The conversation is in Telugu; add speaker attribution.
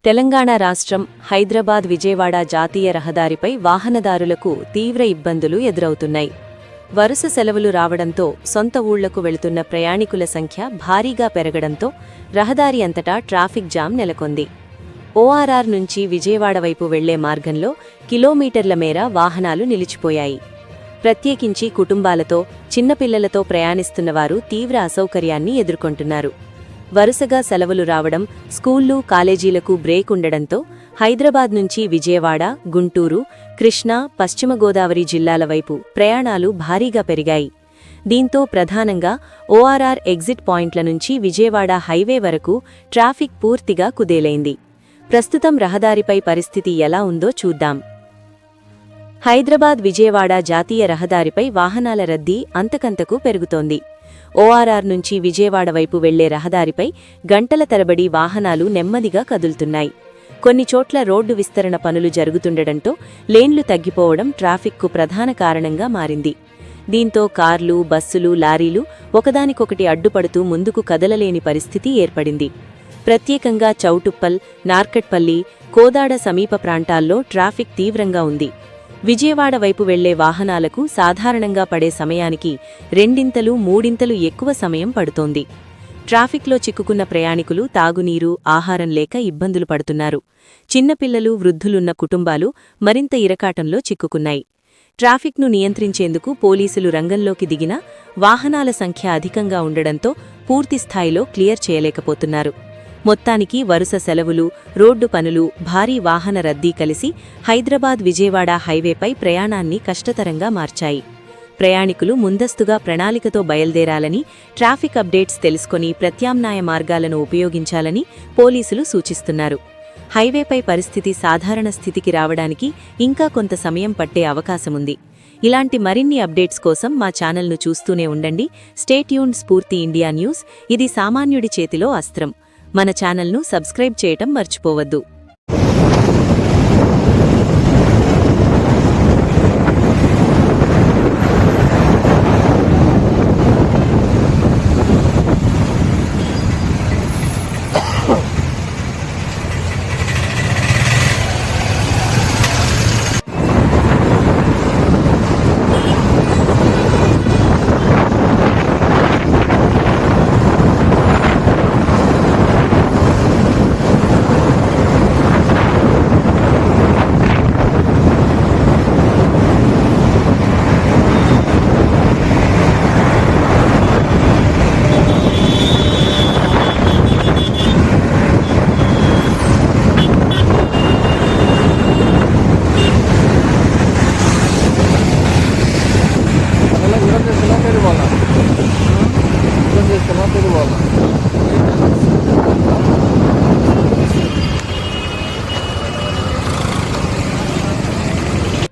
Speaker 1: తెలంగాణ రాష్ట్రం హైదరాబాద్-విజయవాడ జాతీయ రహదారిపై వాహనదారులకు తీవ్ర ఇబ్బందులు ఎదురవుతున్నాయి. వరుస సెలవులు రావడంతో సొంత ఊళ్లకు వెళుతున్న ప్రయాణికుల సంఖ్య భారీగా పెరగడంతో రహదారి అంతటా ట్రాఫిక్ జామ్ నెలకొంది. ఓఆర్ఆర్ నుంచి విజయవాడ వైపు వెళ్లే మార్గంలో కిలోమీటర్ల మేర వాహనాలు నిలిచిపోయాయి. ప్రత్యేకించి కుటుంబాలతో, చిన్నపిల్లలతో ప్రయాణిస్తున్నవారు తీవ్ర అసౌకర్యాన్ని ఎదుర్కొంటున్నారు. వరుసగా సెలవులు రావడం, స్కూళ్లు, కాలేజీలకు బ్రేక్ ఉండడంతో హైదరాబాద్ నుంచి విజయవాడ, గుంటూరు, కృష్ణా, పశ్చిమ గోదావరి జిల్లాల వైపు ప్రయాణాలు భారీగా పెరిగాయి. దీంతో ప్రధానంగా ఓఆర్ఆర్ ఎగ్జిట్ పాయింట్ల నుంచి విజయవాడ హైవే వరకు ట్రాఫిక్ పూర్తిగా కుదేలైంది. ప్రస్తుతం రహదారిపై పరిస్థితి ఎలా ఉందో చూద్దాం. హైదరాబాద్-విజయవాడ జాతీయ రహదారిపై వాహనాల రద్దీ అంతకంతకు పెరుగుతోంది. ఓఆర్ఆర్ నుంచి విజయవాడ వైపు వెళ్లే రహదారిపై గంటల తరబడి వాహనాలు నెమ్మదిగా కదులుతున్నాయి. కొన్ని చోట్ల రోడ్డు విస్తరణ పనులు జరుగుతుండటంతో లేన్లు తగ్గిపోవడం ట్రాఫిక్కు ప్రధాన కారణంగా మారింది. దీంతో కార్లు, బస్సులు, లారీలు ఒకదానికొకటి అడ్డుపడుతూ ముందుకు కదలలేని పరిస్థితి ఏర్పడింది. ప్రత్యేకంగా చౌటుప్పల్, నార్కట్పల్లి, కోదాడ సమీప ప్రాంతాల్లో ట్రాఫిక్ తీవ్రంగా ఉంది. విజయవాడ వైపు వెళ్లే వాహనాలకు సాధారణంగా పడే సమయానికి రెండింతలు, మూడింతలు ఎక్కువ సమయం పడుతోంది. ట్రాఫిక్లో చిక్కుకున్న ప్రయాణికులు తాగునీరు, ఆహారం లేక ఇబ్బందులు పడుతున్నారు. చిన్నపిల్లలు, వృద్ధులున్న కుటుంబాలు మరింత ఇరకాటంలో చిక్కుకున్నాయి. ట్రాఫిక్ను నియంత్రించేందుకు పోలీసులు రంగంలోకి దిగినా వాహనాల సంఖ్య అధికంగా ఉండడంతో పూర్తిస్థాయిలో క్లియర్ చేయలేకపోతున్నారు. మొత్తానికి వరుస సెలవులు, రోడ్డు పనులు, భారీ వాహన రద్దీ కలిసి హైదరాబాద్-విజయవాడ హైవేపై ప్రయాణాన్ని కష్టతరంగా మార్చాయి. ప్రయాణికులు ముందస్తుగా ప్రణాళికతో బయల్దేరాలని, ట్రాఫిక్ అప్డేట్స్ తెలుసుకొని ప్రత్యామ్నాయ మార్గాలను ఉపయోగించాలని పోలీసులు సూచిస్తున్నారు. హైవేపై పరిస్థితి సాధారణ స్థితికి రావడానికి ఇంకా కొంత సమయం పట్టే అవకాశముంది. ఇలాంటి మరిన్ని అప్డేట్స్ కోసం మా ఛానల్ను చూస్తూనే ఉండండి. Stay tuned. స్ఫూర్తి ఇండియా న్యూస్. ఇది సామాన్యుడి చేతిలో అస్త్రం. మన ఛానల్ను సబ్స్క్రైబ్ చేయటం మర్చిపోవద్దు.